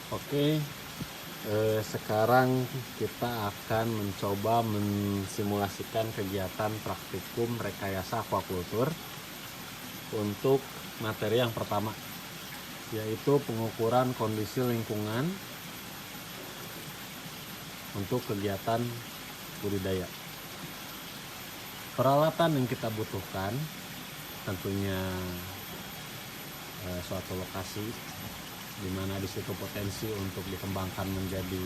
Oke, sekarang kita akan mencoba mensimulasikan kegiatan praktikum rekayasa aquaculture untuk materi yang pertama, yaitu pengukuran kondisi lingkungan untuk kegiatan budidaya. Peralatan yang kita butuhkan tentunya suatu lokasi di mana di situ potensi untuk dikembangkan menjadi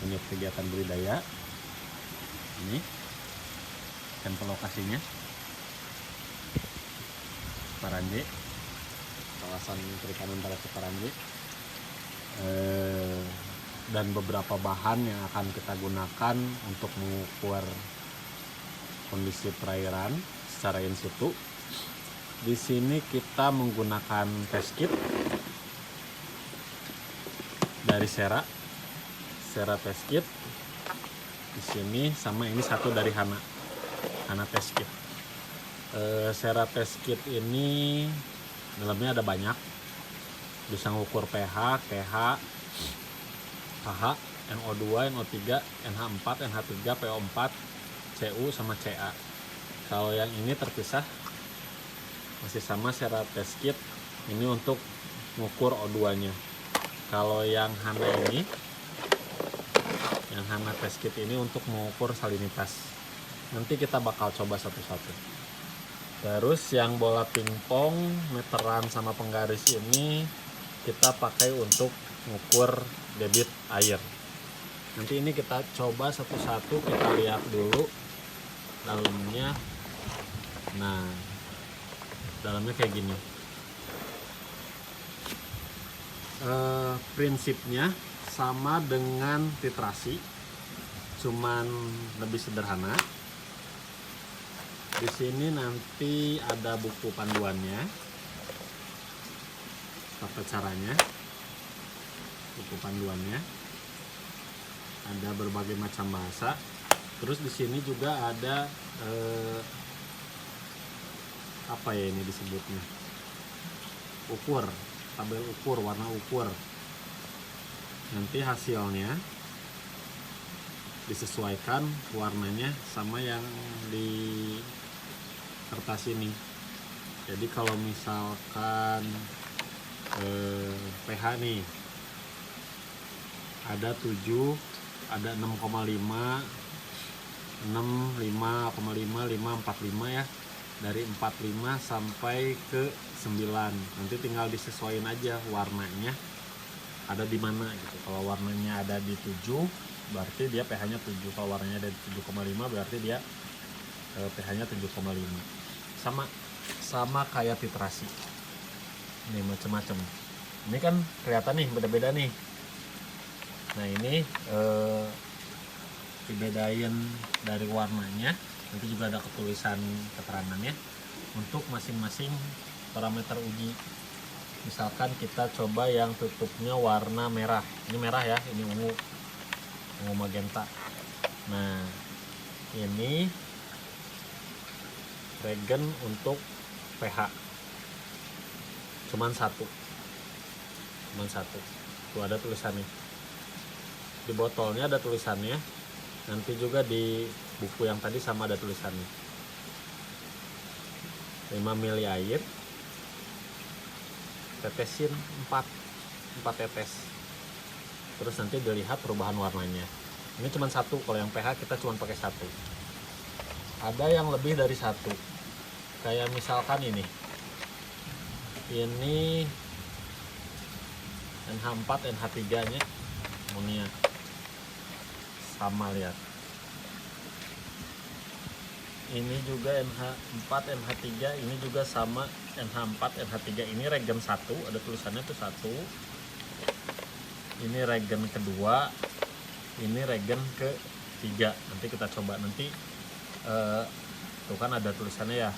unit kegiatan budidaya. Ini sampel lokasinya, Paranje, kawasan perikanan Barat Paranje, dan beberapa bahan yang akan kita gunakan untuk mengukur kondisi perairan secara in situ. Di sini kita menggunakan test kit dari Sera test kit. Di sini sama ini satu dari Hana test kit. Sera test kit ini dalamnya ada banyak, bisa ngukur pH, pH, pH, NO2, NO3, NH4, NH3, PO4, Cu sama Ca. Kalau yang ini terpisah, masih sama Sera test kit ini untuk mengukur O2 nya. Kalau yang Hana ini, yang Hana test kit ini untuk mengukur salinitas. Nanti kita bakal coba satu-satu. Terus yang bola pingpong, meteran sama penggaris ini kita pakai untuk mengukur debit air. Nanti ini kita coba satu-satu, kita lihat dulu dalamnya. Nah, dalamnya kayak gini. Prinsipnya sama dengan titrasi, cuman lebih sederhana. Di sini nanti ada buku panduannya, tata caranya, buku panduannya, ada berbagai macam bahasa. Terus di sini juga ada apa ya ini disebutnya, tabel ukur, warna ukur. Nanti hasilnya disesuaikan warnanya sama yang di kertas ini. Jadi kalau misalkan pH nih ada 7, ada 6,5, 6, 5,5, 5, 45 ya. Dari 45 sampai ke 9. Nanti tinggal disesuaikan aja warnanya ada di mana gitu. Kalau warnanya ada di 7, berarti dia pH-nya 7. Kalau warnanya ada di 7,5, berarti dia pH-nya 7,5. Sama kayak titrasi. Ini macam-macam. Ini kan kelihatan nih beda-beda nih. Nah, ini dibedain dari warnanya. Nanti juga ada ketulisan keterangannya untuk masing-masing parameter uji. Misalkan kita coba yang tutupnya warna merah. Ini merah ya, ini ungu magenta. Nah, ini regen untuk pH. Cuman satu. Tuh ada tulisannya. Di botolnya ada tulisannya. Nanti juga di buku yang tadi sama ada tulisannya. 5 ml air, tetesin 4 tetes. Terus nanti dilihat perubahan warnanya. Ini cuma satu, kalau yang pH kita cuma pakai satu. Ada yang lebih dari satu. Kayak misalkan ini NH4, NH3 nya amonia. Sama, lihat. Ini juga NH4, NH3, ini juga sama NH4, NH3. Ini regen 1, ada tulisannya tuh 1. Ini regen kedua, ini regen ketiga. Nanti kita coba, nanti tuh kan ada tulisannya ya.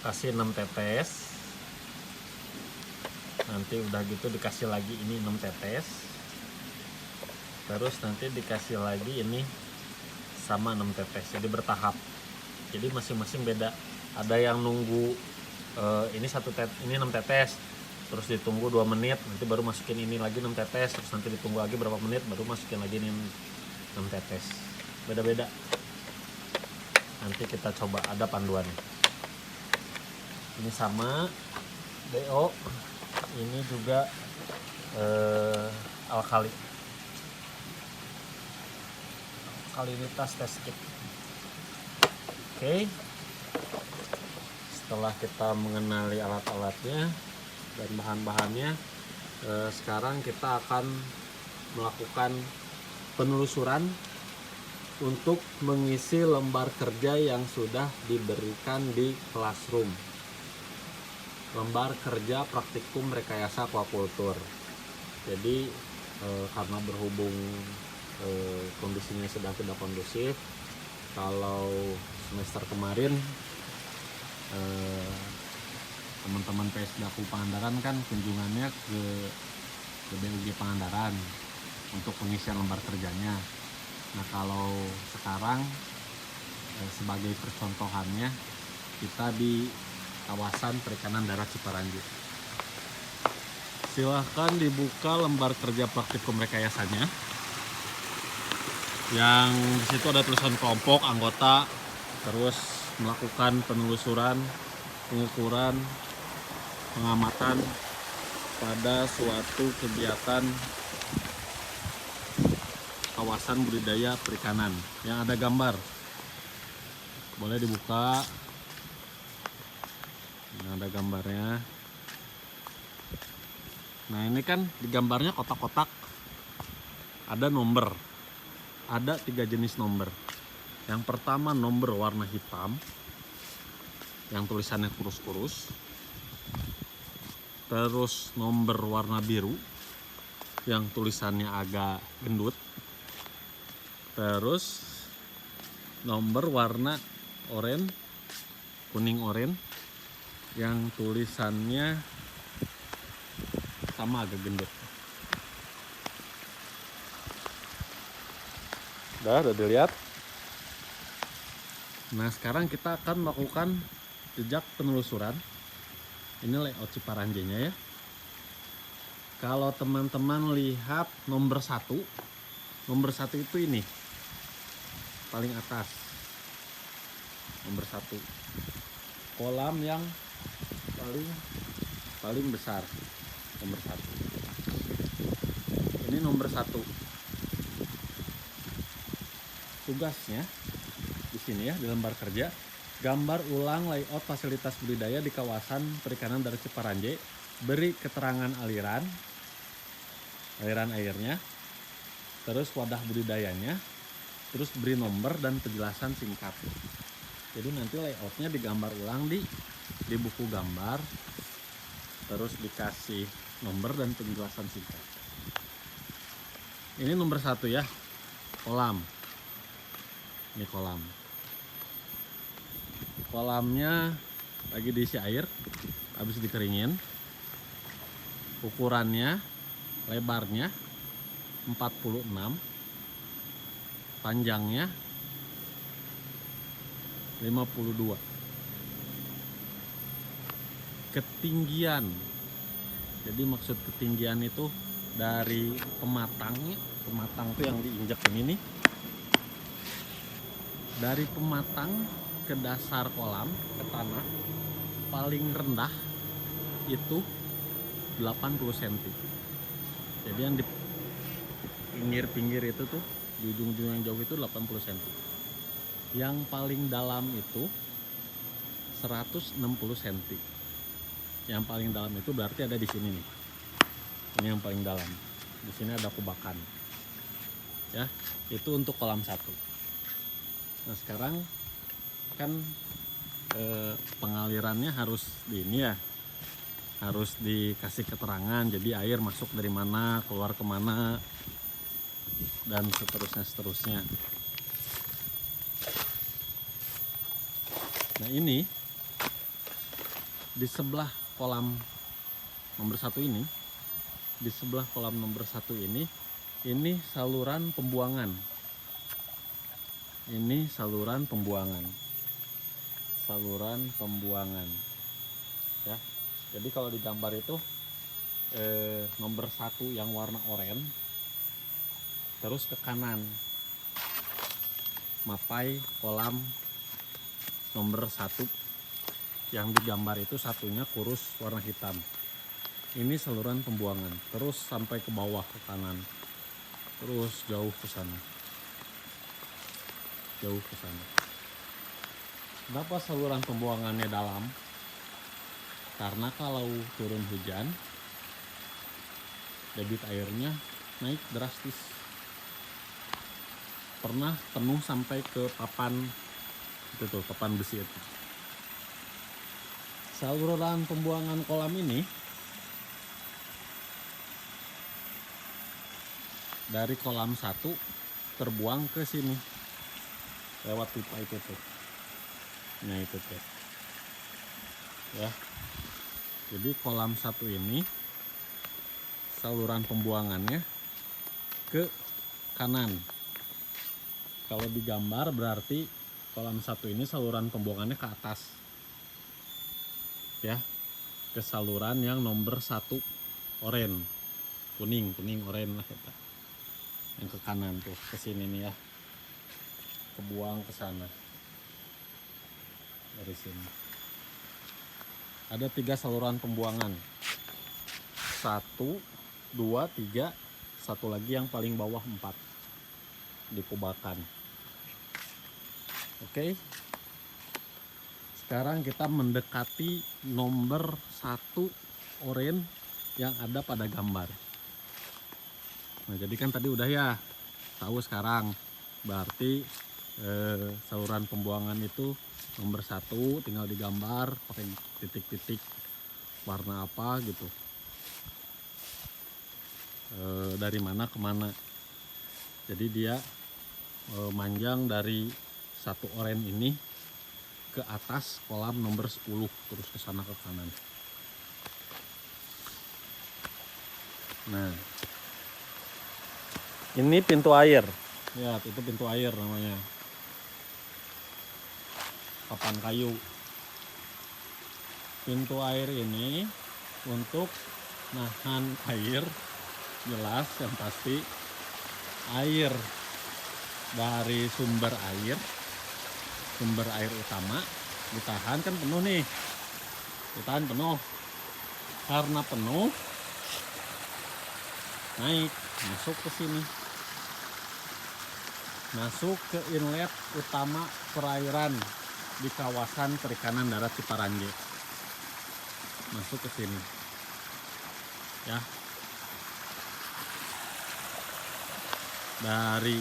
Kasih 6 tetes. Nanti udah gitu dikasih lagi ini 6 tetes. Terus nanti dikasih lagi ini sama 6 tetes. Jadi bertahap. Jadi masing-masing beda. Ada yang nunggu ini ini 6 tetes, terus ditunggu 2 menit, nanti baru masukin ini lagi 6 tetes, terus nanti ditunggu lagi berapa menit baru masukin lagi ini 6 tetes. Beda-beda. Nanti kita coba, ada panduannya. Ini sama DO, ini juga alkalinitas test kit. Oke. Setelah kita mengenali alat-alatnya dan bahan-bahannya, sekarang kita akan melakukan penelusuran untuk mengisi lembar kerja yang sudah diberikan di classroom. Lembar kerja praktikum rekayasa aquacultur. Jadi karena berhubung kondisinya sedang tidak kondusif, kalau semester kemarin teman-teman PSDAQ Pangandaran kan kunjungannya ke BUG Pangandaran untuk pengisian lembar kerjanya. Nah, kalau sekarang sebagai percontohannya, kita di kawasan perikanan darat Ciparanji. Silahkan dibuka lembar kerja praktikum rekayasanya. Yang disitu ada tulisan kelompok, anggota, terus melakukan penelusuran, pengukuran, pengamatan pada suatu kegiatan kawasan budidaya perikanan yang ada gambar. Boleh dibuka. Ini ada gambarnya. Nah, ini kan di gambarnya kotak-kotak ada nomor. Ada 3 jenis nomor. Yang pertama nomor warna hitam yang tulisannya kurus-kurus. Terus nomor warna biru yang tulisannya agak gendut. Terus nomor warna oranye, kuning oranye yang tulisannya sama agak gendut. Udah dilihat. Nah, sekarang kita akan melakukan jejak penelusuran. Ini layout Ciparanjinya ya. Kalau teman-teman lihat nomor 1, nomor 1 itu ini paling atas. Nomor 1. Kolam yang paling besar. Nomor 1. Ini nomor 1. Tugasnya di sini ya, di lembar kerja, gambar ulang layout fasilitas budidaya di kawasan perikanan darat Ciparanji, beri keterangan aliran airnya, terus wadah budidayanya, terus beri nomor dan penjelasan singkat. Jadi nanti layoutnya digambar ulang di buku gambar, terus dikasih nomor dan penjelasan singkat. Ini nomor 1 ya, kolam. Ini kolam. Kolamnya lagi diisi air, habis dikeringin. Ukurannya, lebarnya 46, panjangnya 52. Ketinggian, jadi maksud ketinggian itu dari pematang itu yang diinjak ini nih, dari pematang ke dasar kolam, ke tanah, paling rendah itu 80 cm. Jadi yang di pinggir-pinggir itu tuh, di ujung-ujung yang jauh itu 80 cm. Yang paling dalam itu 160 cm. Yang paling dalam itu berarti ada di sini nih. Ini yang paling dalam. Di sini ada kubakan. Ya, itu untuk kolam 1. Nah, sekarang kan pengalirannya harus di ini ya, harus dikasih keterangan. Jadi air masuk dari mana, keluar kemana, dan seterusnya. Nah, ini di sebelah kolam nomor 1 ini, di sebelah kolam nomor 1 ini saluran pembuangan. Ini saluran pembuangan. ya. Jadi kalau di gambar itu nomor 1 yang warna oranye, terus ke kanan mapai kolam nomor 1 yang digambar itu, satunya kurus warna hitam. Ini saluran pembuangan, terus sampai ke bawah ke kanan, terus jauh ke sana, jauh ke sana. Kenapa saluran pembuangannya dalam? Karena kalau turun hujan, debit airnya naik drastis. Pernah penuh sampai ke papan itu tuh, papan besi itu. Saluran pembuangan kolam ini dari kolam 1 terbuang ke sini lewat pipa itu tuh. Nah itu tuh ya. Jadi kolam 1 ini saluran pembuangannya ke kanan. Kalau digambar berarti kolam 1 ini saluran pembuangannya ke atas ya, ke saluran yang nomor 1 oranye, kuning oranye lah kita. Yang ke kanan tuh, ke sini nih ya, kebuang ke sana. Dari sini ada 3 saluran pembuangan, 1, 2, 3, satu lagi yang paling bawah 4 di Kubakan. Oke, sekarang kita mendekati nomor 1 oranye yang ada pada gambar. Nah jadi kan tadi udah ya tahu, sekarang berarti saluran pembuangan itu nomor 1 tinggal digambar pakai titik-titik warna apa gitu, dari mana ke mana. Jadi dia manjang dari 1 oranye ini ke atas kolam nomor 10, terus ke sana ke kanan. Nah ini pintu air ya, itu pintu air namanya, papan kayu. Pintu air ini untuk nahan air, jelas yang pasti air dari sumber air utama ditahan kan penuh nih, ditahan penuh. Karena penuh naik masuk ke sini, masuk ke inlet utama perairan di kawasan perikanan darat Ciparanjé, masuk ke sini ya. Dari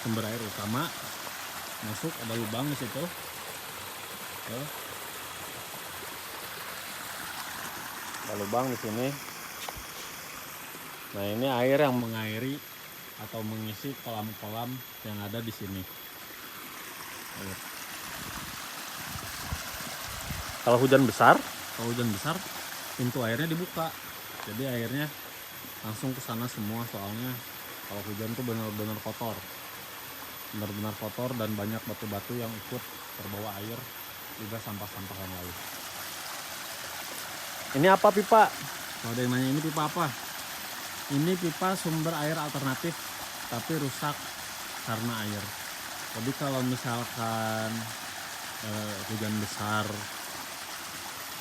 sumber air utama masuk, ada lubang di situ ya. Ada lubang di sini. Nah ini air yang mengairi atau mengisi kolam-kolam yang ada di sini. Kalau hujan besar pintu airnya dibuka, jadi airnya langsung ke sana semua. Soalnya kalau hujan tuh benar-benar kotor, dan banyak batu-batu yang ikut terbawa air, juga sampah-sampah yang lain. Ini apa pipa? Kalau ada yang nanya ini pipa apa? Ini pipa sumber air alternatif tapi rusak karena air. Jadi kalau misalkan hujan besar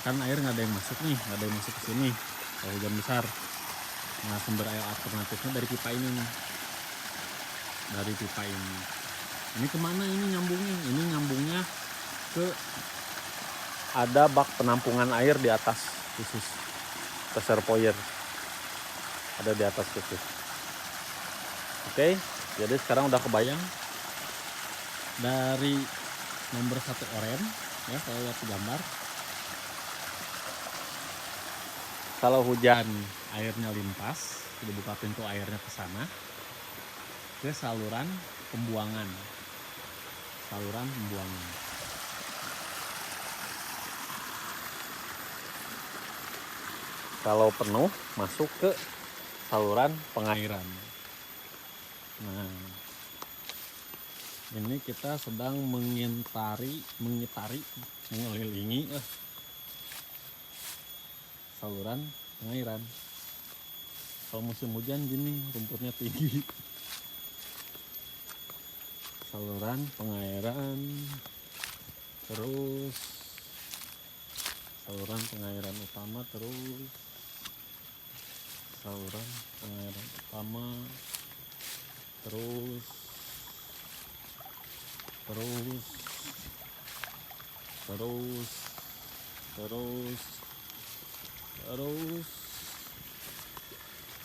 kan air nggak ada yang masuk nih, nggak ada yang masuk ke sini kalau hujan besar. Nah sumber air alternatifnya dari pipa ini nih, dari pipa ini. Ini kemana ini nyambungnya? Ini nyambungnya ke, ada bak penampungan air di atas khusus, reservoir ada di atas khusus. Oke, jadi sekarang udah kebayang dari nomor 1 oranye ya, kalau lihat di gambar. Kalau hujan airnya limpas, dibuka pintu airnya ke sana, ke saluran pembuangan. Kalau penuh masuk ke saluran pengairan. Nah, ini kita sedang mengelilingi saluran pengairan. Kalau musim hujan gini rumputnya tinggi. Saluran pengairan, terus saluran pengairan utama, terus saluran pengairan utama, terus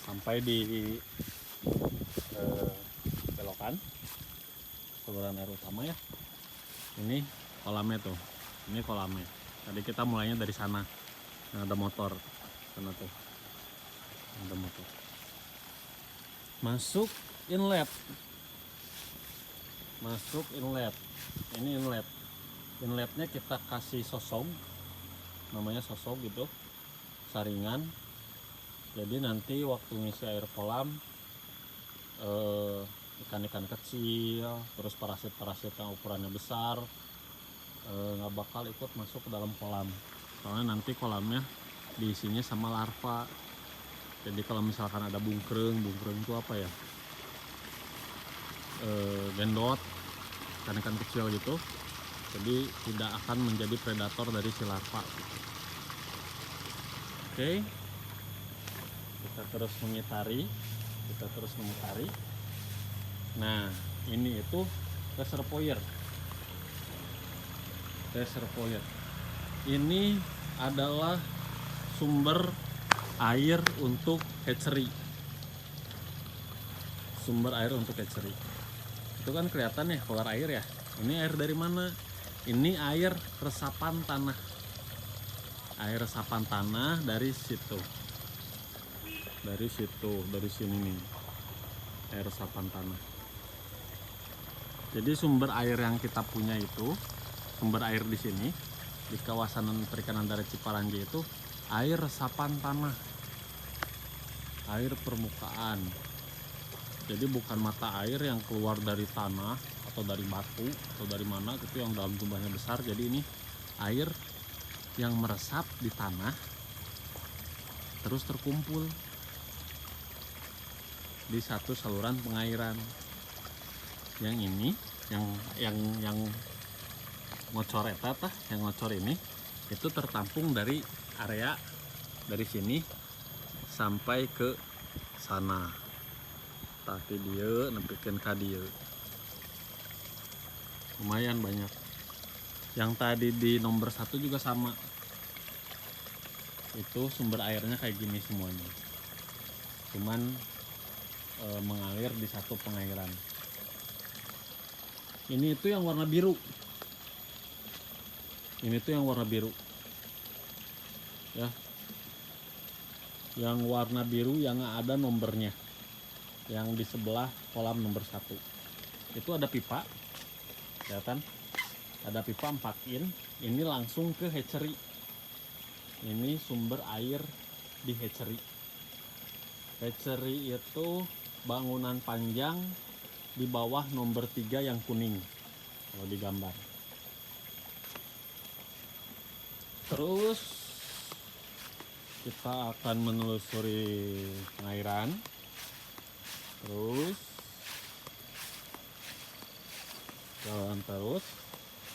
sampai di belokan saluran air utama ya. Ini kolamnya tuh, ini kolamnya. Tadi kita mulainya dari sana, nah, ada motor sana tuh, ada motor. Masuk inlet, ini inlet. Inletnya kita kasih sosong, namanya sosok gitu, saringan. Jadi nanti waktu ngisi air kolam, ikan-ikan kecil, terus parasit-parasit yang ukurannya besar nggak bakal ikut masuk ke dalam kolam, soalnya nanti kolamnya diisinya sama larva. Jadi kalau misalkan ada bungkreng itu apa ya, gendot, ikan-ikan kecil gitu, jadi tidak akan menjadi predator dari si larva gitu. Oke, kita terus mengitari. Nah, ini itu reservoir. Ini adalah sumber air untuk hatchery. Itu kan kelihatan ya keluar air ya. Ini air dari mana? Ini air resapan tanah. Dari situ. Dari sini nih. Air resapan tanah. Jadi sumber air yang kita punya itu, sumber air di sini di kawasan perikanan darat Ciparanji itu air resapan tanah, air permukaan. Jadi bukan mata air yang keluar dari tanah atau dari batu atau dari mana gitu yang dalam jumlahnya besar. Jadi ini air yang meresap di tanah terus terkumpul di satu saluran pengairan. Yang ini yang ngocor yang ngocor ini itu tertampung dari area dari sini sampai ke sana. Tapi dia nempikan ka dieu. Lumayan banyak. Yang tadi di nomor 1 juga sama. Itu sumber airnya kayak gini semuanya. Cuman mengalir di satu pengairan. Ini itu yang warna biru. Ya. Yang warna biru yang ada nomornya. Yang di sebelah kolam nomor 1. Itu ada pipa. Kelihatan? Ada pipa 4 in. Ini langsung ke hatchery. Ini sumber air di hatchery. Hatchery itu bangunan panjang di bawah nomor 3 yang kuning kalau digambar. Terus kita akan menelusuri pengairan. Terus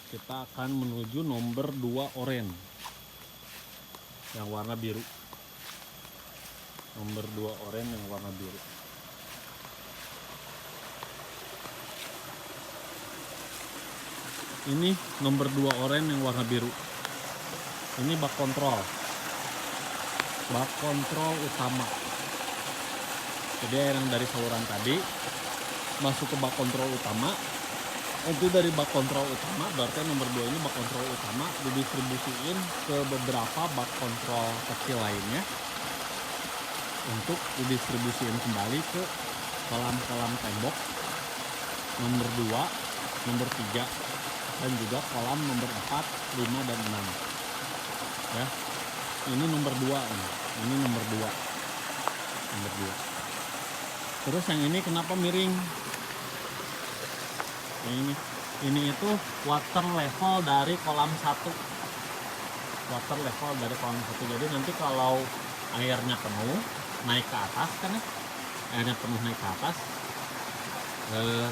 kita akan menuju nomor 2 oranye yang warna biru. Nomor 2 oranye yang warna biru. Ini nomor 2 oranye yang warna biru. Ini bak kontrol utama. Jadi air yang dari saluran tadi masuk ke bak kontrol utama. Itu dari bak kontrol utama, berarti nomor 2 ini bak kontrol utama didistribusiin ke beberapa bak kontrol kecil lainnya untuk didistribusiin kembali ke kolam-kolam tembok nomor 2, nomor 3, dan juga kolam nomor 4, 5, dan 6. Ya, ini nomor 2 nih. Ini nomor 2. Terus yang ini kenapa miring? Ini itu water level dari kolam 1. water level dari kolam satu. Jadi nanti kalau airnya penuh naik ke atas kan ya, airnya penuh naik ke atas,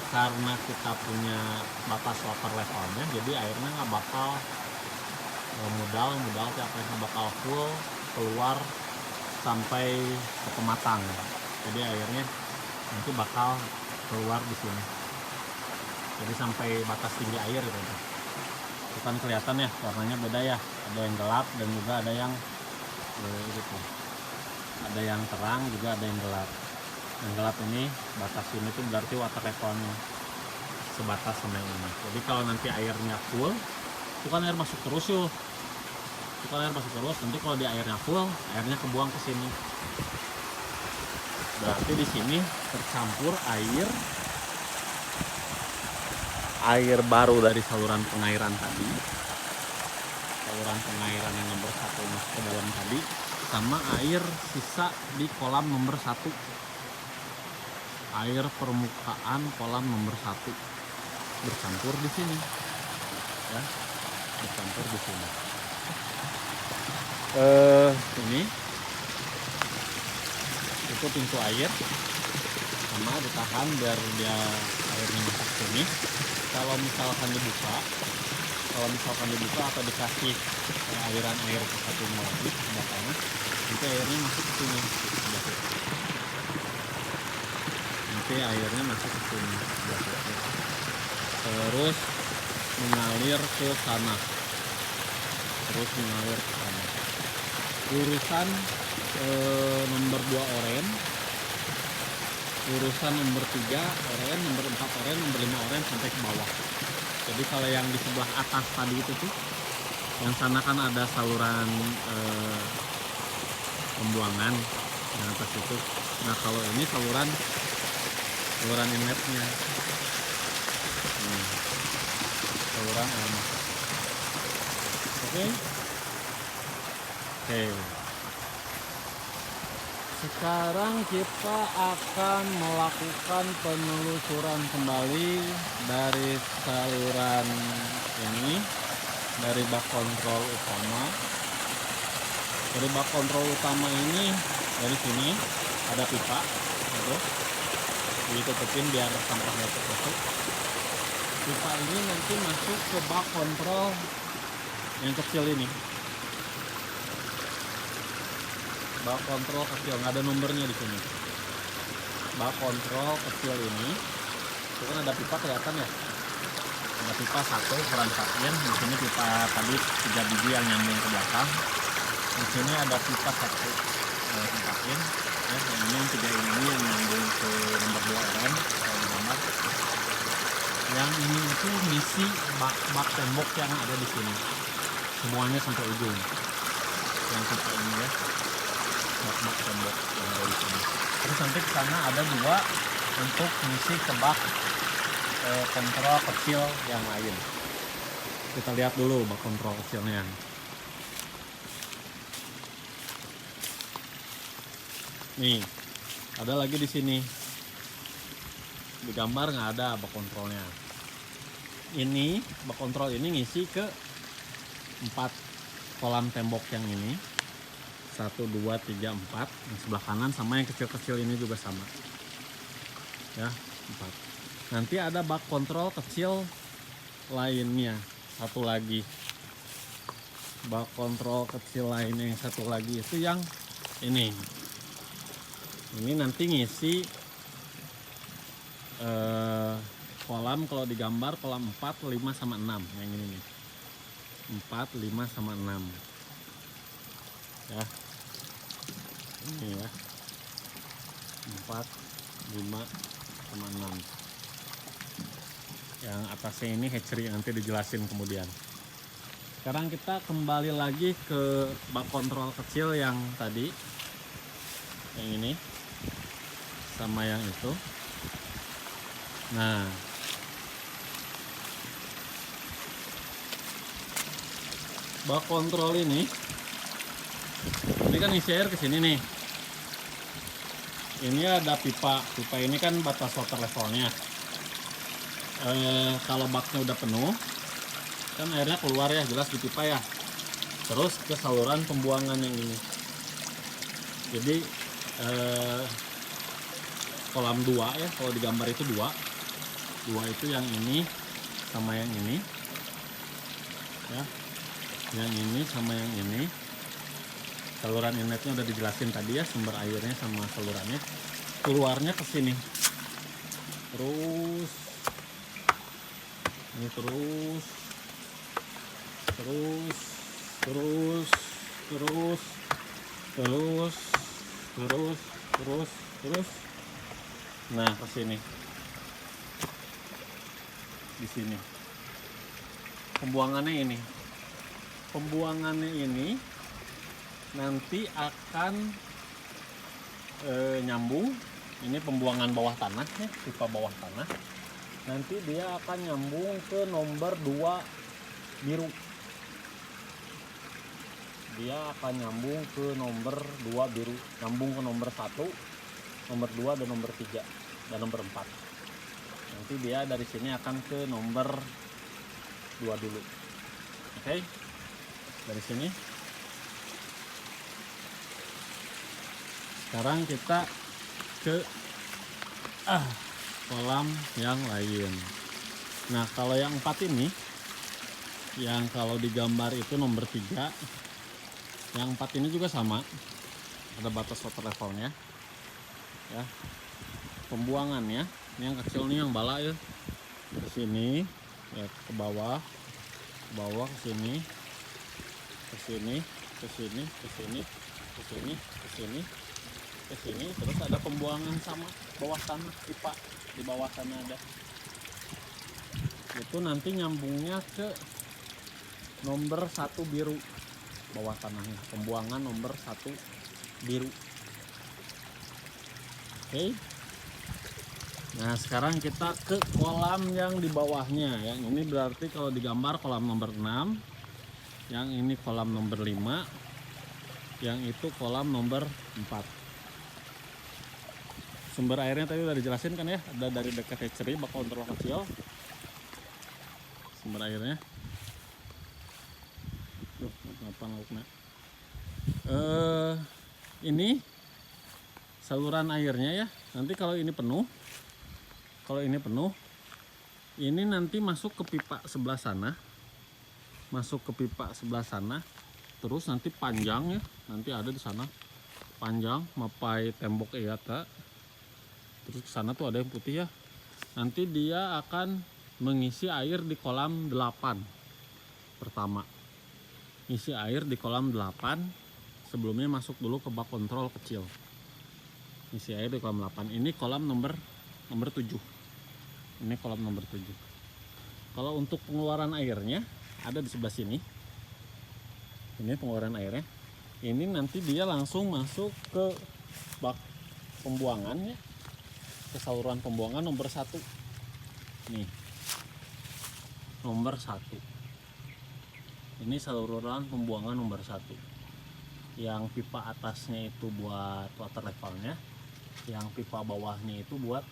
karena kita punya batas water levelnya, jadi airnya nggak bakal modal tiap air nggak bakal full keluar sampai ke pematang. Jadi airnya nanti bakal keluar di sini. Jadi sampai batas tinggi air gitu. Itu kan kelihatan ya, warnanya beda ya. Ada yang gelap dan juga ada yang gitu. Ada yang terang juga ada yang gelap. Yang gelap ini batas ini tuh berarti water levelnya sebatas sama yang ini. Jadi kalau nanti airnya full, itu kan air masuk terus yuk. Itu kan air masuk terus. Nanti kalau di airnya full, airnya kebuang ke sini. Berarti di sini tercampur air baru dari saluran pengairan tadi, saluran pengairan yang nomor 1 masuk ke dalam tadi, sama air sisa di kolam nomor 1, air permukaan kolam nomor 1 bercampur di sini, ya, bercampur di sini. Ini itu pintu air, sama ditahan biar dia airnya masuk ke sini. Kalau misalkan dibuka atau dikasih aliran air ke satu lagi sebelah kanan, nanti airnya masuk ke sini. Nanti airnya masuk ke sini. Terus mengalir ke sana. Urusan nomor 2 oren, urusan nomor 3 oren, nomor 4 oren, nomor 5 oren sampai ke bawah. Jadi kalau yang di sebelah atas tadi itu tuh, yang sana kan ada saluran pembuangan yang atas itu. Nah kalau ini saluran inletnya, saluran air masuk. Oke. Sekarang kita akan melakukan penelusuran kembali dari saluran ini, dari bak kontrol utama. Dari bak kontrol utama ini, dari sini ada pipa, terus ditutupin biar sampahnya tertutup. Pipa ini nanti masuk ke bak kontrol yang kecil ini. Bak kontrol kecil, nggak ada nomornya di sini. Bak kontrol kecil ini, itu kan ada pipa kelihatan ya. Ada pipa 1 ukuran 4 in. Di sini pipa tadi 3 biji yang nyambung ke belakang. Di sini ada pipa 1 4 in. Ya, yang ini yang 3 in ini yang nyambung ke nomor 2 oren kalau di gambar. Yang ini itu misi bak tembok yang ada di sini. Semuanya sampai ujung. Yang pipa ini ya. Bak tembok yang ada di sini. Terus nanti ke sana ada 2 untuk mengisi ke bak kontrol kecil yang lain. Kita lihat dulu bak kontrol kecilnya. Nih, ada lagi di sini. Di gambar nggak ada bak kontrolnya. Ini bak kontrol ini ngisi ke 4 kolam tembok yang ini. 1, 2, 3, 4 yang sebelah kanan, sama yang kecil-kecil ini juga sama ya, 4. Nanti ada bak kontrol kecil lainnya, 1 lagi bak kontrol kecil lainnya, yang 1 lagi itu yang ini nanti ngisi kolam, kalau digambar kolam 4, 5, sama 6 yang ini nih, 4, 5, sama 6 ya. Ini ya, 4, 5, sama 6. Yang atasnya ini hatchery, nanti dijelasin kemudian. Sekarang kita kembali lagi ke bak kontrol kecil yang tadi, yang ini sama yang itu. Nah, bak kontrol ini kan isi air ke sini nih. Ini ada pipa ini kan batas water levelnya. Kalau baknya udah penuh, kan airnya keluar ya, jelas di pipa ya. terus ke saluran pembuangan yang ini. Jadi kolam 2 ya, kalau di gambar itu dua itu yang ini sama yang ini ya, yang ini sama yang ini. Saluran inletnya udah dijelasin tadi ya, sumber airnya sama salurannya. Keluarnya ke sini terus ini, terus nah ke sini. Di sini pembuangannya ini nanti akan nyambung. Ini pembuangan bawah tanah ya, pipa bawah tanah. Nanti dia akan nyambung ke nomor 2 biru. Dia akan nyambung ke nomor 2 biru, nyambung ke nomor 1, nomor 2 dan nomor 3 dan nomor 4. Nanti dia dari sini akan ke nomor 2 dulu. Oke. Dari sini. Sekarang kita ke kolam yang lain. Nah, kalau yang 4 ini, yang kalau digambar itu nomor 3, yang 4 ini juga sama, ada batas water levelnya ya. Pembuangannya ini yang kecil nih, yang bala ya, ke sini ya, ke bawah ke sini, ke sini, ke sini, ke sini, ke sini, ke sini, ke sini. Terus ada pembuangan sama bawah tanah, pipa di bawah sana ada. Itu nanti nyambungnya ke nomor 1 biru bawah tanahnya, pembuangan nomor 1 biru. Oke. Nah, sekarang kita ke kolam yang di bawahnya. Yang ini berarti kalau digambar kolam nomor 6, yang ini kolam nomor 5, yang itu kolam nomor 4. Sumber airnya tadi udah dijelasin kan ya, ada dari dekat hatchery bak kontrol kecil. Sumber airnya. Ini saluran airnya ya. Nanti kalau ini penuh, ini nanti masuk ke pipa sebelah sana, terus nanti panjang ya, nanti ada di sana panjang mapai tembok iata, terus ke sana tuh ada yang putih ya. Nanti dia akan mengisi air di kolam 8 pertama. Isi air di kolam 8, sebelumnya masuk dulu ke bak kontrol kecil. Isi air di kolam 8. Ini kolam nomor 7. Ini kolam nomor 7. Kalau untuk pengeluaran airnya ada di sebelah sini. Ini pengeluaran airnya. Ini nanti dia langsung masuk ke bak pembuangannya, ke saluran pembuangan nomor 1. Nih. Nomor 1. Ini saluran pembuangan nomor 1. Yang pipa atasnya itu buat water levelnya, yang pipa bawahnya itu buat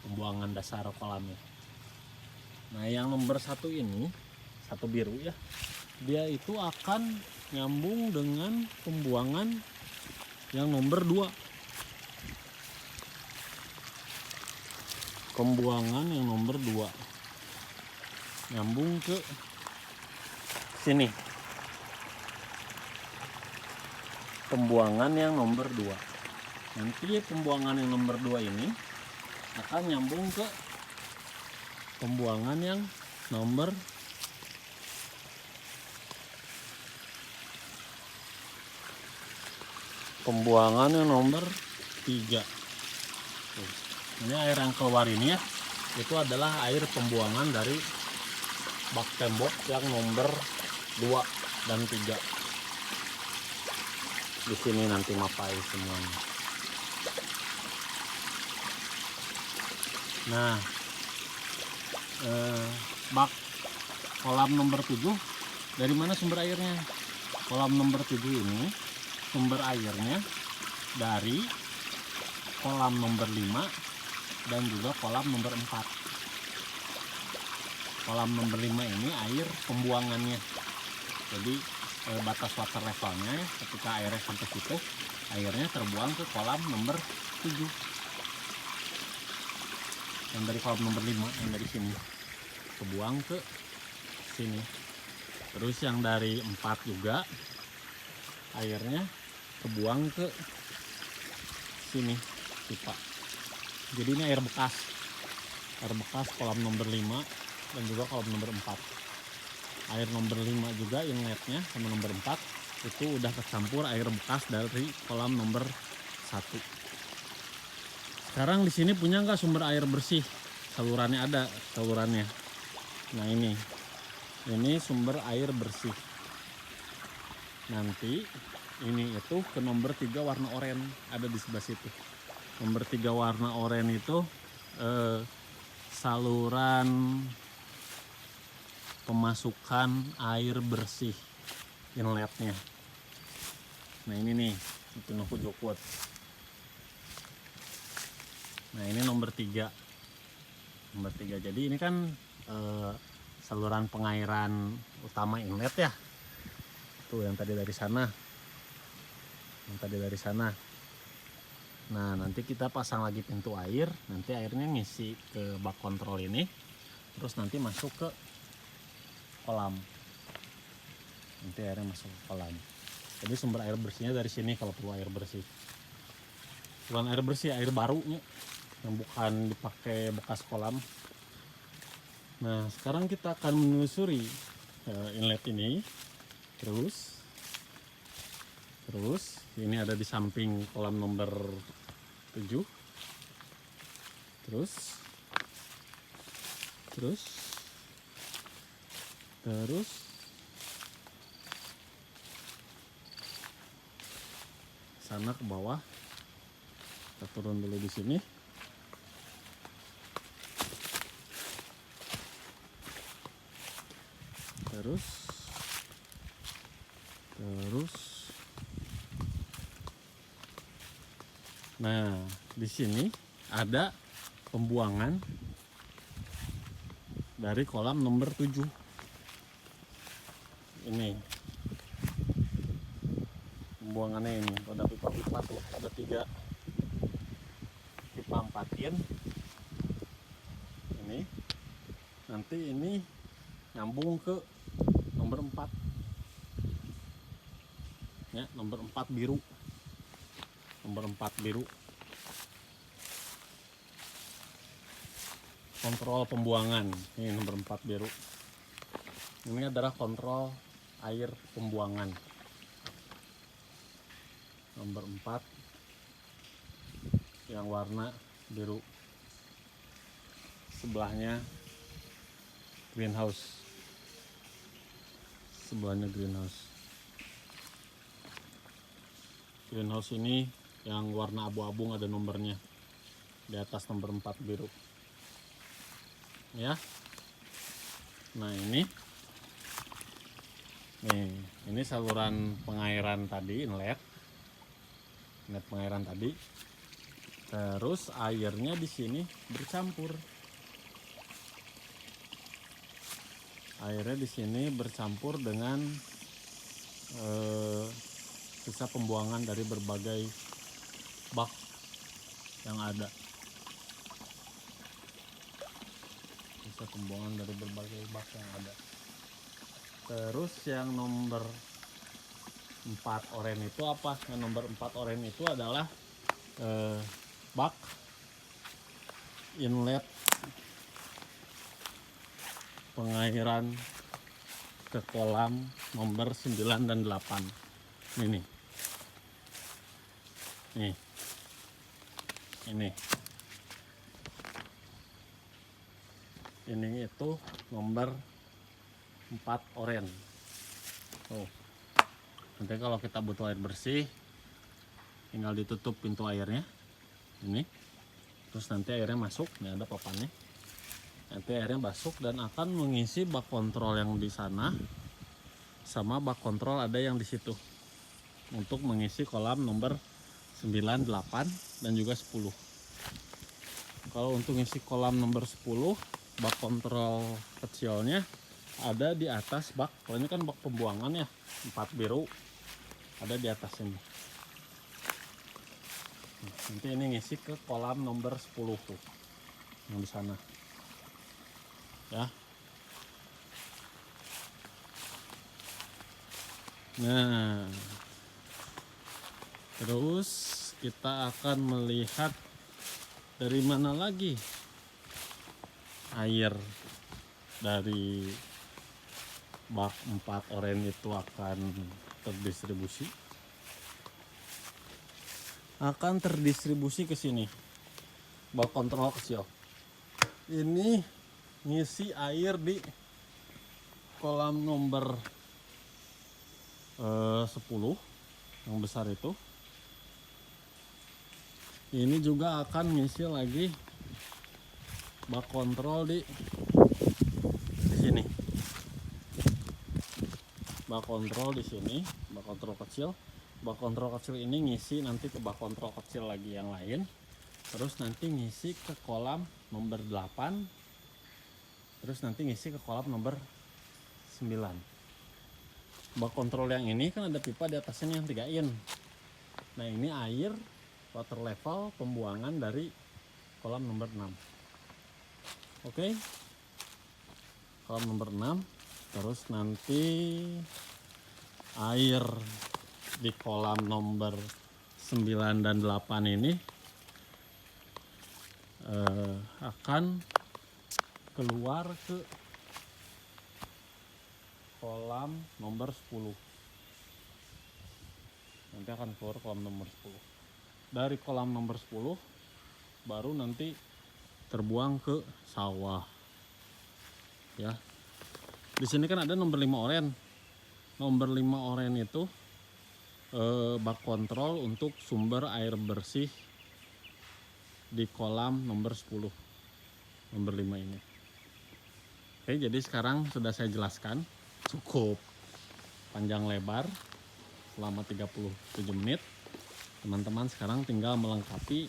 pembuangan dasar kolamnya. Nah, yang nomor 1 ini, 1 biru ya, dia itu akan nyambung dengan pembuangan yang nomor 2. Pembuangan yang nomor 2 nyambung ke sini. Pembuangan yang nomor 2. Nanti pembuangan yang nomor 2 ini akan nyambung ke pembuangan yang nomor 3. Ini air yang keluar ini ya, itu adalah air pembuangan dari bak tembok yang nomor 2 dan 3. Di sini nanti mapai semuanya. Nah, bak kolam nomor 7, dari mana sumber airnya? Kolam nomor 7 ini sumber airnya dari kolam nomor 5 dan juga kolam nomor 4. kolam nomor 5 ini air pembuangannya. Jadi batas water levelnya ketika airnya sampai situ, airnya terbuang ke kolam nomor 7. Yang dari kolam nomor 5, yang dari sini kebuang ke sini. Terus yang dari 4 juga airnya kebuang ke sini pipa. Jadi ini air bekas kolam nomor 5 dan juga kolam nomor 4. Air nomor 5 juga inletnya sama nomor 4 itu udah kecampur air bekas dari kolam nomor 1. Sekarang di sini punya nggak sumber air bersih? Salurannya ada, salurannya. Nah ini sumber air bersih. Nanti ini itu ke nomor 3 warna oranye ada di sebelah situ. Nomor 3 warna oranye itu saluran pemasukan air bersih inletnya. Nah ini nih, itu nuku jokut. Nah ini nomor 3. Jadi ini kan saluran pengairan utama inlet ya. Tuh yang tadi dari sana. Nah nanti kita pasang lagi pintu air, nanti airnya ngisi ke bak kontrol ini, terus nanti masuk ke kolam. Nanti airnya masuk ke kolam. Jadi sumber air bersihnya dari sini kalau perlu air bersih. Bukan air bersih, air barunya yang bukan dipakai bekas kolam. Nah sekarang kita akan menelusuri inlet ini. Terus ini ada di samping kolam nomor 7. Terus sana ke bawah. Kita turun dulu di sini. Terus nah di sini ada pembuangan dari kolam nomor 7. Ini pembuangannya ini, ada pipa-pipa tuh, ada 3 pipa 4-in. Ini nanti ini nyambung ke nomor 4 ya, nomor 4 biru. Kontrol pembuangan ini nomor 4 biru. Ini adalah kontrol air pembuangan nomor 4 yang warna biru. Sebelahnya greenhouse. Greenhouse ini yang warna abu-abu ada nomornya di atas nomor 4 biru ya. Nah ini saluran pengairan tadi, inlet pengairan tadi. Terus airnya di sini bercampur. Airnya di sini bercampur dengan sisa pembuangan dari berbagai bak yang ada. Terus yang nomor 4 oranye itu apa? Yang nomor 4 oranye itu adalah bak inlet pengairan ke kolam nomor 9 dan 8. Ini itu nomor 4 oranye. Nanti kalau kita butuh air bersih tinggal ditutup pintu airnya ini, terus nanti airnya masuk. Ini ada papannya, nanti airnya masuk dan akan mengisi bak kontrol yang di sana, sama bak kontrol ada yang di situ untuk mengisi kolam nomor 9, 8 dan juga 10. Kalau untuk ngisi kolam nomor 10 bak kontrol kecilnya ada di atas bak. Kalau ini kan bak pembuangan ya, 4 biru, ada di atas ini. Nanti ini ngisi ke kolam nomor 10 tuh, yang di sana ya. Nah, terus kita akan melihat dari mana lagi air dari bak 4 oranye itu akan terdistribusi. Akan terdistribusi ke sini. Bak kontrol kecil. Ini ngisi air di kolam nomor 10 yang besar itu. Ini juga akan ngisi lagi bak kontrol di sini. Bak kontrol di sini, bak kontrol kecil. Bak kontrol kecil ini ngisi nanti ke bak kontrol kecil lagi yang lain. Terus nanti ngisi ke kolam nomor 8. Terus nanti ngisi ke kolam nomor 9. Bak kontrol yang ini kan ada pipa di atasnya yang 3 in. Nah, ini air water level pembuangan dari kolam nomor 6. Oke. Kolam nomor 6. Terus nanti air di kolam nomor 9 dan 8 ini akan keluar ke kolam nomor 10. Nanti akan keluar kolam nomor 10. Dari kolam nomor 10 baru nanti terbuang ke sawah. Ya. Di sini kan ada nomor 5 oren. Nomor 5 oren itu bak kontrol untuk sumber air bersih di kolam nomor 10. Nomor 5 ini. Oke, jadi sekarang sudah saya jelaskan, cukup panjang lebar selama 37 menit. Teman-teman sekarang tinggal melengkapi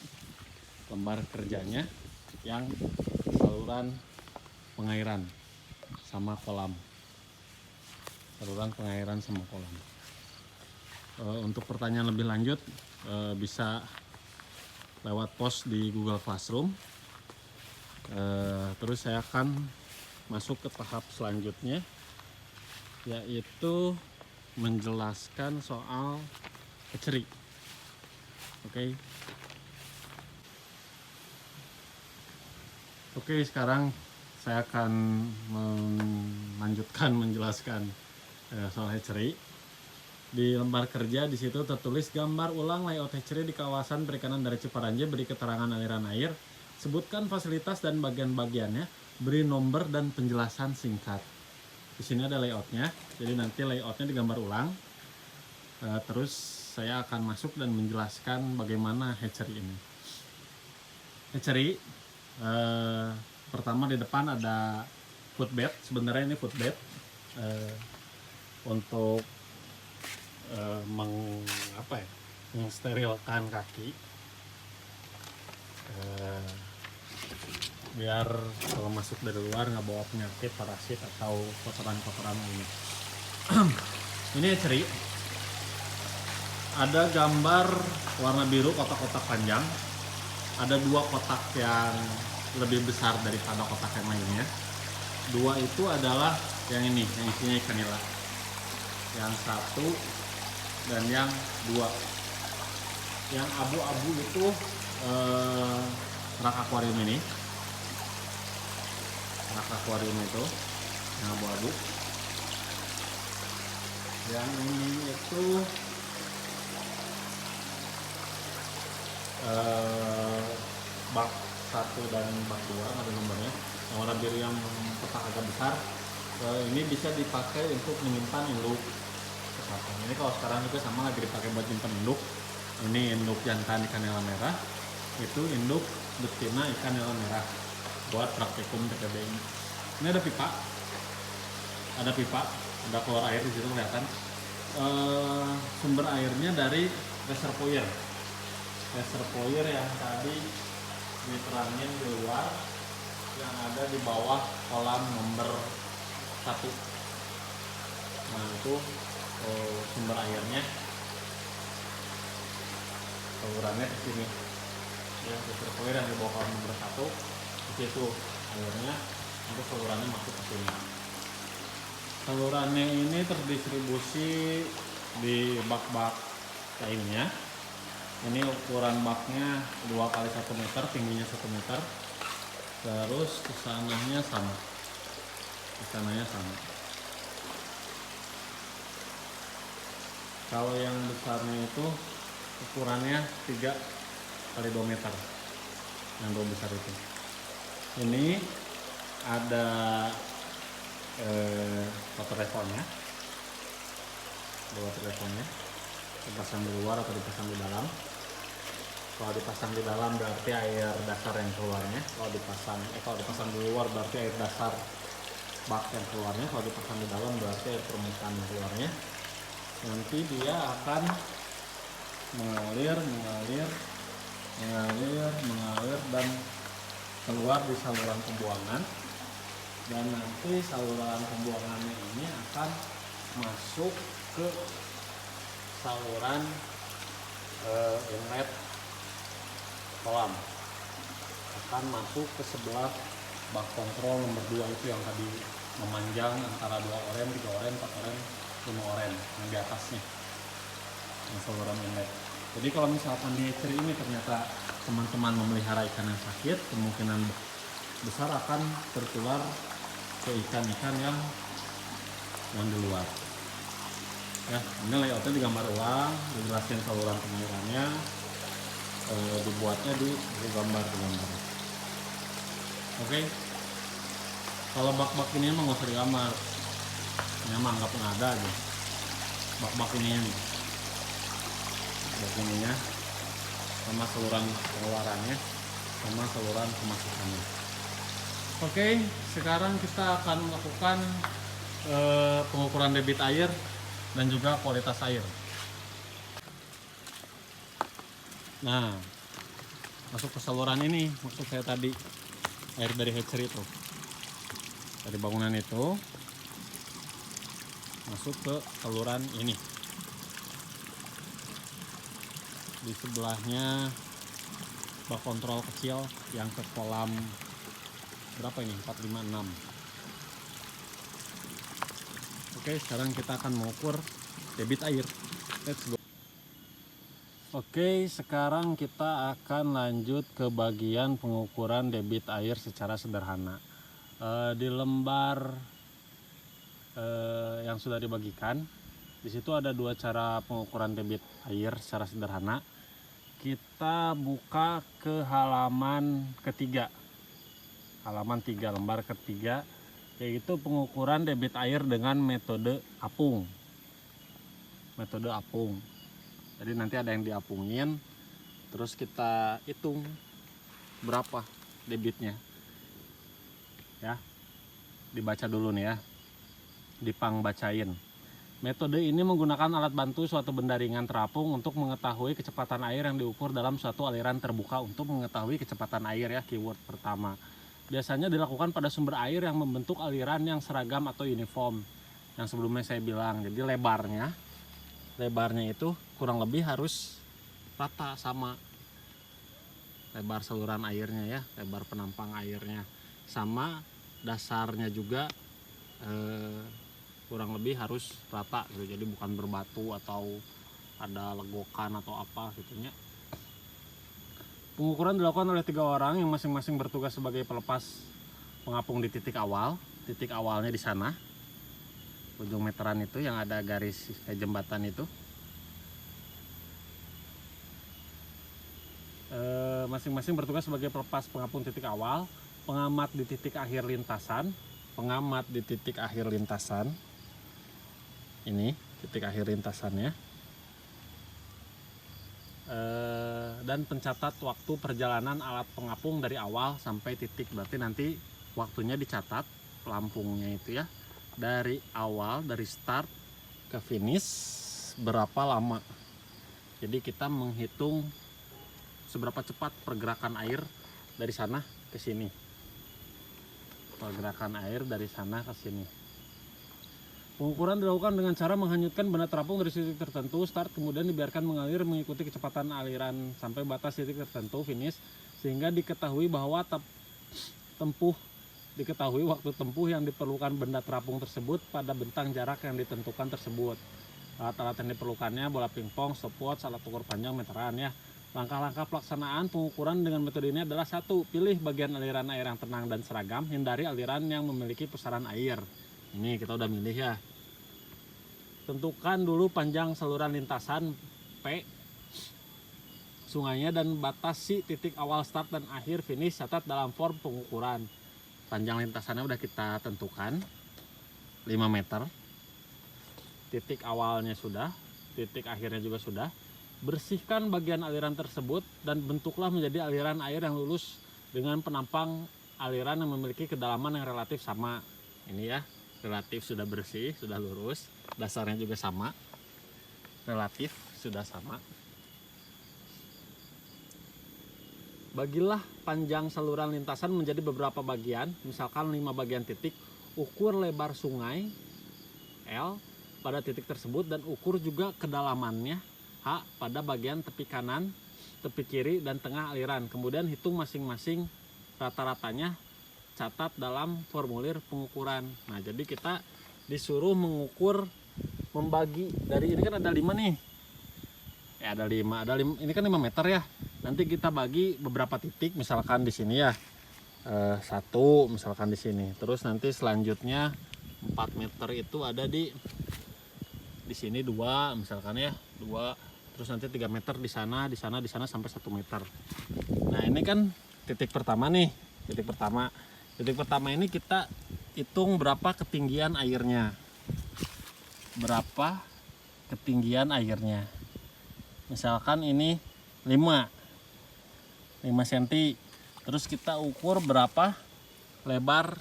lembar kerjanya yang saluran pengairan sama kolam. Saluran pengairan sama kolam. Untuk pertanyaan lebih lanjut bisa lewat post di Google Classroom. Terus saya akan masuk ke tahap selanjutnya, yaitu menjelaskan soal hatchery. Oke, sekarang saya akan melanjutkan menjelaskan soal hatchery. Di lembar kerja di situ tertulis gambar ulang layout hatchery di kawasan perikanan dari Ciparanje, beri keterangan aliran air, sebutkan fasilitas dan bagian-bagiannya, beri nomor dan penjelasan singkat. Di sini ada layoutnya, jadi nanti layoutnya digambar ulang. Terus saya akan masuk dan menjelaskan bagaimana hatchery ini. Hatchery pertama di depan ada footbed. Sebenarnya ini footbed untuk mensterilkan kaki, biar kalau masuk dari luar nggak bawa penyakit, parasit atau kotoran-kotoran ini. Ini hatchery. Ada gambar warna biru kotak-kotak panjang. Ada 2 kotak yang lebih besar daripada kotak yang lainnya. 2 itu adalah yang ini, yang isinya ikan nila. Yang 1 dan yang 2. Yang abu-abu itu rak akuarium ini. Rak akuarium itu yang abu-abu. Yang ini itu bak 1 dan bak 2 ada nomornya. Yang warna biru yang kotak agak besar, ini bisa dipakai untuk menyimpan induk. Ini kalau sekarang juga sama lagi dipakai buat nyimpan induk. Ini induk jantan ikan nila merah, itu induk betina ikan nila merah buat praktikum TPB ini. Ini ada pipa, ada keluar air di situ kelihatan. Sumber airnya dari reservoir yang tadi diterangin di luar, yang ada di bawah kolam nomor 1. Nah itu sumber airnya, salurannya di sini ya, reservoir yang di bawah kolam nomor 1 di situ airnya, untuk salurannya masuk ke sini. Salurannya ini terdistribusi di bak-bak lainnya. Ini ukuran baknya 2 kali 1 meter, tingginya 1 meter. Terus kesananya sama, Kalau yang besarnya itu ukurannya 3 kali 2 meter, yang 2 besar itu. Ini ada water levelnya, dipasang di luar atau dipasang di dalam. Kalau dipasang di dalam berarti air dasar yang keluarnya, kalau dipasang di luar berarti air dasar bak yang keluarnya, kalau dipasang di dalam berarti air permukaan yang keluarnya. Nanti dia akan mengalir dan keluar di saluran pembuangan, dan nanti saluran pembuangannya ini akan masuk ke saluran inlet kolam, akan masuk ke sebelah bak kontrol nomor 2 itu yang tadi memanjang antara 2 oren, 3 oren, 4 oren, 5 oren yang di atasnya, yang saluran inlet. Jadi kalau misalkan di hatchery ini ternyata teman-teman memelihara ikan yang sakit, kemungkinan besar akan tertular ke ikan-ikan yang di luar. Ya, ini layoutnya digambar ulang, dijelasin saluran pengairannya, dibuatnya di gambar. Oke. Kalau bak-bak ini emang nggak usah digambar, ini emang anggap nggak ada aja. Bak-bak ininya nih, bak ininya, sama saluran pengeluarannya, sama saluran pemasukannya. Oke, sekarang kita akan melakukan pengukuran debit air dan juga kualitas air. Nah, masuk ke saluran ini, maksud saya tadi air dari hatchery itu, dari bangunan itu masuk ke saluran ini. Di sebelahnya bak kontrol kecil yang ke kolam berapa ini? 456. Oke, sekarang kita akan mengukur debit air. Let's go. Oke, sekarang kita akan lanjut ke bagian pengukuran debit air secara sederhana. Di lembar yang sudah dibagikan, di situ ada 2 cara pengukuran debit air secara sederhana. Kita buka ke halaman ketiga, lembar ketiga, yaitu pengukuran debit air dengan metode apung. Jadi nanti ada yang diapungin, terus kita hitung berapa debitnya. Ya, dibaca dulu nih ya, dipang bacain. Metode ini menggunakan alat bantu suatu benda ringan terapung untuk mengetahui kecepatan air yang diukur dalam suatu aliran terbuka. Untuk mengetahui kecepatan air ya, keyword pertama. Biasanya dilakukan pada sumber air yang membentuk aliran yang seragam atau uniform. Yang sebelumnya saya bilang, jadi lebarnya itu kurang lebih harus rata sama lebar saluran airnya ya, lebar penampang airnya, sama dasarnya juga kurang lebih harus rata gitu. Jadi bukan berbatu atau ada legokan atau apa gitu ya. Pengukuran dilakukan oleh 3 orang yang masing-masing bertugas sebagai pelepas pengapung di titik awal. Titik awalnya di sana, ujung meteran itu yang ada garis jembatan itu. Masing-masing bertugas sebagai pelepas pengapung titik awal, pengamat di titik akhir lintasan, ini titik akhir lintasannya, dan pencatat waktu perjalanan alat pengapung dari awal sampai titik. Berarti nanti waktunya dicatat, pelampungnya itu ya, dari awal, dari start ke finish berapa lama. Jadi kita menghitung seberapa cepat pergerakan air dari sana ke sini. pergerakan air dari sana ke sini. Pengukuran dilakukan dengan cara menghanyutkan benda terapung dari titik tertentu start, kemudian dibiarkan mengalir mengikuti kecepatan aliran sampai batas titik tertentu finish, sehingga diketahui waktu tempuh yang diperlukan benda terapung tersebut pada bentang jarak yang ditentukan tersebut. Alat-alat yang diperlukannya bola pingpong, stopwatch, alat ukur panjang meteran ya. Langkah-langkah pelaksanaan pengukuran dengan metode ini adalah: 1. Pilih bagian aliran air yang tenang dan seragam, hindari aliran yang memiliki pusaran air. Ini kita udah milih ya. Tentukan dulu panjang saluran lintasan P sungainya dan batasi titik awal start dan akhir finish, catat dalam form pengukuran. Panjang lintasannya udah kita tentukan 5 meter. Titik awalnya sudah, titik akhirnya juga sudah. Bersihkan bagian aliran tersebut dan bentuklah menjadi aliran air yang lurus dengan penampang aliran yang memiliki kedalaman yang relatif sama. Ini ya, relatif sudah bersih, sudah lurus. Dasarnya juga sama, relatif sudah sama. Bagilah panjang saluran lintasan menjadi beberapa bagian, misalkan 5 bagian titik. Ukur lebar sungai L pada titik tersebut dan ukur juga kedalamannya H pada bagian tepi kanan, tepi kiri, dan tengah aliran. Kemudian hitung masing-masing rata-ratanya, catat dalam formulir pengukuran. Nah, jadi kita disuruh mengukur, membagi dari ini kan ada 5 nih. Ya ada 5, ini kan 5 meter ya. Nanti kita bagi beberapa titik, misalkan di sini ya. 1 misalkan di sini. Terus nanti selanjutnya 4 meter itu ada di sini 2 misalkan ya, 2. Terus nanti 3 meter di sana sampai 1 meter. Nah, ini kan titik pertama nih. Titik pertama ini kita hitung berapa ketinggian airnya. Misalkan ini 5 cm. Terus kita ukur berapa lebar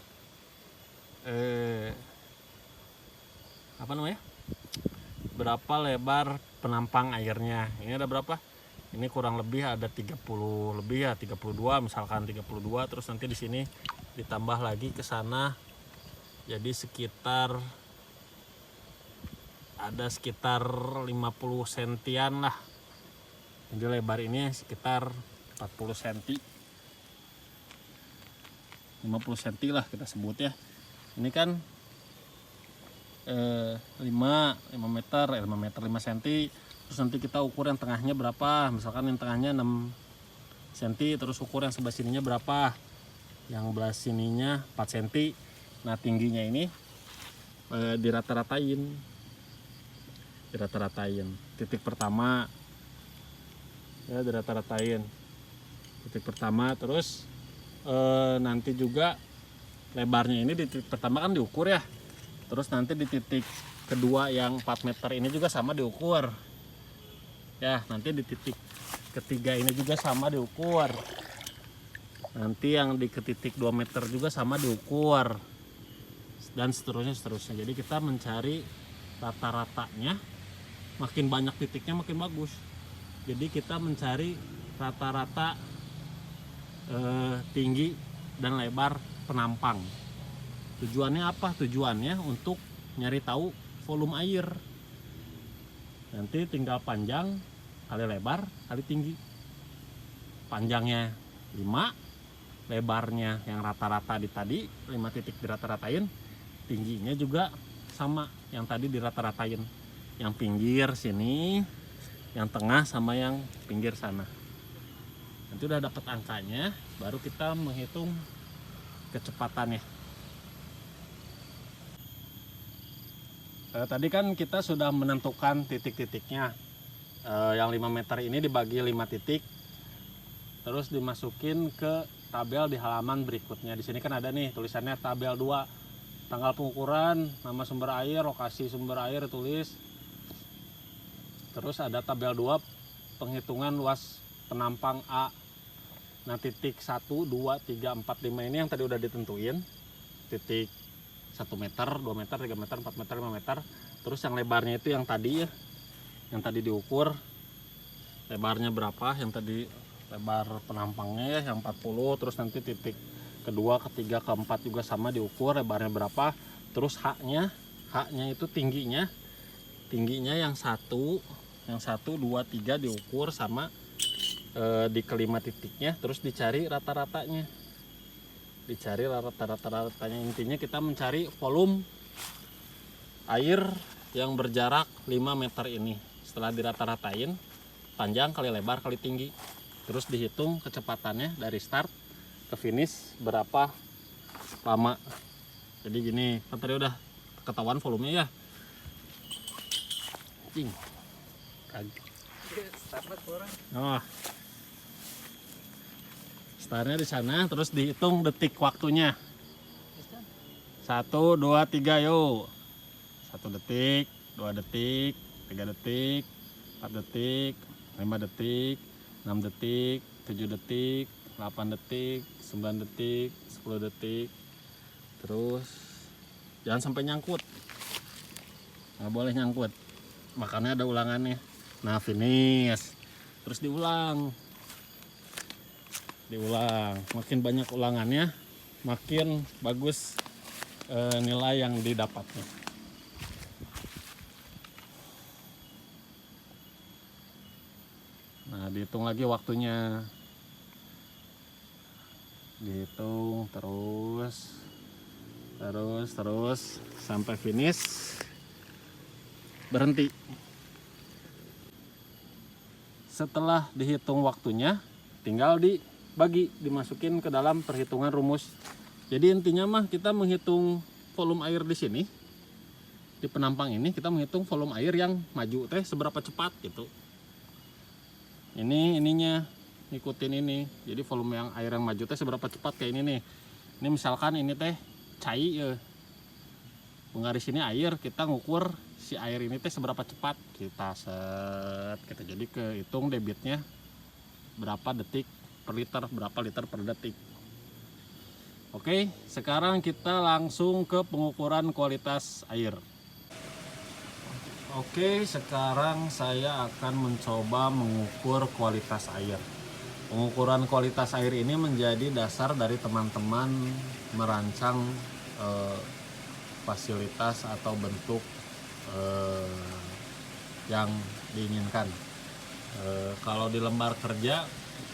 berapa lebar penampang airnya. Ini ada berapa? Ini kurang lebih ada 30 lebih ya, 32 misalkan 32. Terus nanti di sini ditambah lagi ke sana. Jadi sekitar 50 sentian lah. Jadi lebar ini sekitar 40 cm. 50 cm lah kita sebut ya. Ini kan 5 meter 5 cm. Terus nanti kita ukur yang tengahnya berapa. Misalkan yang tengahnya 6 cm. Terus ukur yang sebelah sininya berapa. Yang belah sininya 4 cm. Nah, tingginya ini dirata-ratain. Titik pertama ya, dirata-ratain titik pertama. Terus nanti juga lebarnya ini di titik pertama kan diukur ya. Terus nanti di titik kedua yang 4 meter ini juga sama diukur ya. Nanti di titik ketiga ini juga sama diukur. Nanti yang di titik 2 meter juga sama diukur, dan seterusnya. Jadi kita mencari rata-ratanya. Makin banyak titiknya makin bagus. Jadi kita mencari rata-rata tinggi dan lebar penampang. Tujuannya apa? Tujuannya untuk nyari tahu volume air. Nanti tinggal panjang kali lebar kali tinggi. Panjangnya 5, lebarnya yang rata-rata tadi 5 titik dirata-ratain, tingginya juga sama yang tadi dirata-ratain. Yang pinggir sini, yang tengah sama yang pinggir sana. Nanti udah dapat angkanya, baru kita menghitung kecepatannya. Tadi kan kita sudah menentukan titik-titiknya. Yang 5 meter ini dibagi 5 titik, terus dimasukin ke tabel di halaman berikutnya. Di sini kan ada nih tulisannya tabel 2, tanggal pengukuran, nama sumber air, lokasi sumber air tulis. Terus ada tabel 2, penghitungan luas penampang A. Nah, titik 1, 2, 3, 4, 5 ini yang tadi udah ditentuin. Titik 1 meter, 2 meter, 3 meter, 4 meter, 5 meter. Terus yang lebarnya itu yang tadi ya, yang tadi diukur lebarnya berapa, yang tadi lebar penampangnya ya, yang 40. Terus nanti titik kedua, ketiga, keempat juga sama diukur lebarnya berapa. Terus haknya itu tingginya yang satu 2, 3 diukur sama di kelima titiknya, terus dicari rata-ratanya. Intinya kita mencari volume air yang berjarak 5 meter ini. Setelah dirata-ratain panjang kali lebar kali tinggi, terus dihitung kecepatannya dari start ke finish berapa lama. Jadi gini, kan tadi udah ketahuan volumenya ya. Oh, startnya di sana, terus dihitung detik waktunya. 1, 2, 3, yuk. 1 detik, 2 detik, 3 detik, 4 detik, 5 detik, 6 detik, 7 detik, 8 detik, 9 detik, 10 detik. Terus jangan sampai nyangkut, nggak boleh nyangkut, makanya ada ulangannya. Nah, finish, terus diulang. Makin banyak ulangannya makin bagus nilai yang didapatnya. Nah, dihitung lagi waktunya, dihitung terus sampai finish, berhenti. Setelah dihitung waktunya, tinggal dimasukin ke dalam perhitungan rumus. Jadi intinya mah kita menghitung volume air di sini, di penampang ini kita menghitung volume air yang maju teh seberapa cepat gitu. Ininya ngikutin ini. Jadi volume yang air yang maju teh seberapa cepat kayak ini nih. Ini misalkan ini teh cai ya. Penggaris ini air, kita ngukur si air ini teh seberapa cepat. Kita set, kita jadi kehitung debitnya berapa detik per liter, berapa liter per detik. Oke, sekarang kita langsung ke pengukuran kualitas air. Oke, sekarang saya akan mencoba mengukur kualitas air. Pengukuran kualitas air ini menjadi dasar dari teman-teman merancang fasilitas atau bentuk yang diinginkan. Kalau di lembar kerja,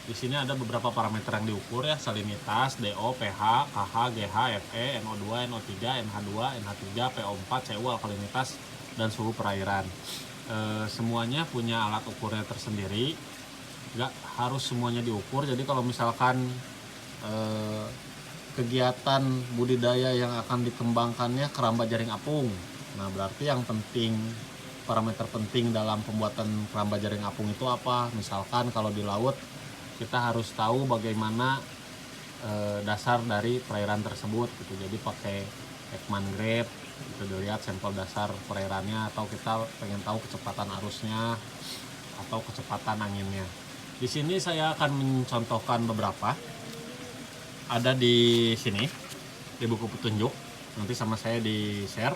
di sini ada beberapa parameter yang diukur ya, salinitas, DO, pH, KH, GH, Fe, NO2, NO3, NH2, NH3, PO4, CO, alkalinitas, dan suhu perairan. Semuanya punya alat ukurnya tersendiri, nggak harus semuanya diukur. Jadi kalau misalkan kegiatan budidaya yang akan dikembangkannya keramba jaring apung, nah berarti yang penting, parameter penting dalam pembuatan keramba jaring apung itu apa? Misalkan kalau di laut, kita harus tahu bagaimana dasar dari perairan tersebut gitu. Jadi pakai Ekman Grade, itu dilihat sampel dasar perairannya, atau kita pengen tahu kecepatan arusnya atau kecepatan anginnya. Di sini saya akan mencontohkan beberapa. Ada di sini di buku petunjuk, nanti sama saya di share.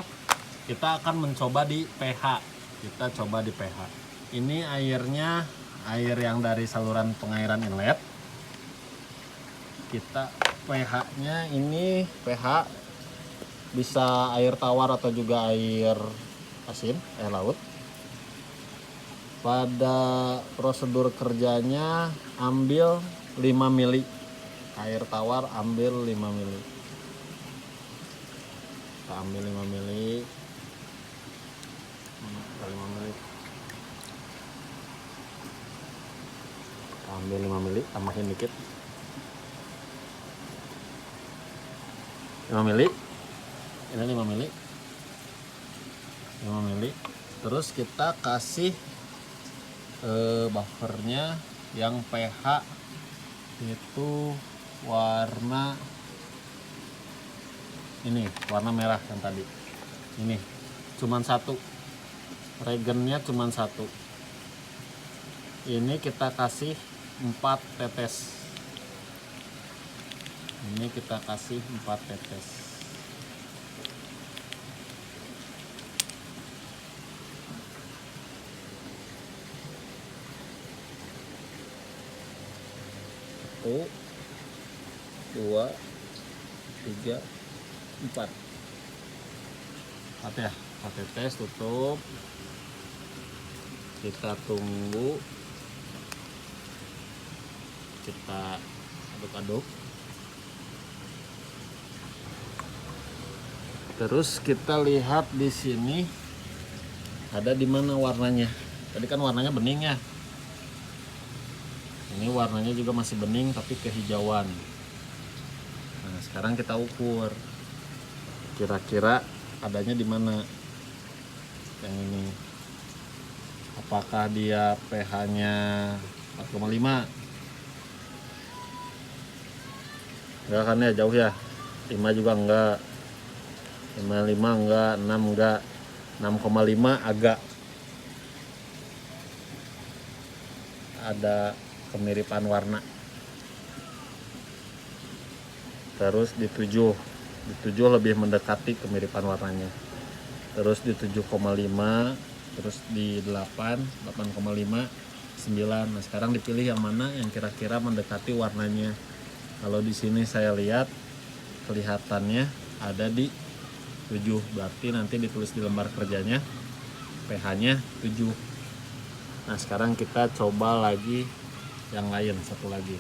Kita akan mencoba di pH. Kita coba di pH. Ini airnya, air yang dari saluran pengairan inlet. Kita pH-nya ini pH bisa air tawar atau juga air asin, air laut. Pada prosedur kerjanya ambil 5 mili. Air tawar ambil 5 mili. Kita ambil 5 mili. 5 mili. Kita ambil 5 mili, tambahin dikit. 5 mili. Ini 5 mili. 5 mili. Terus kita kasih buffernya yang pH itu warna ini, warna merah yang tadi. Ini cuman satu, regennya cuman satu. Ini kita kasih 4 tetes. Ini kita kasih 4 tetes. Satu, 2, 3, 4. Ya, pakai tes, tutup. Kita tunggu. Kita aduk-aduk. Terus kita lihat di sini ada di mana warnanya. Tadi kan warnanya bening ya. Ini warnanya juga masih bening tapi kehijauan. Nah, sekarang kita ukur. Kira-kira adanya di mana? Yang ini. Apakah dia pH-nya 4,5? Enggak kan ya, jauh ya. 5 juga enggak. 5,5 enggak, 6 enggak, 6,5 agak ada kemiripan warna. Terus di 7 lebih mendekati kemiripan warnanya. Terus di 7,5, terus di 8,5, 9. Nah, sekarang dipilih yang mana yang kira-kira mendekati warnanya. Kalau di sini saya lihat kelihatannya ada di 7, berarti nanti ditulis di lembar kerjanya pH-nya 7. Nah, sekarang kita coba lagi yang lain, satu lagi.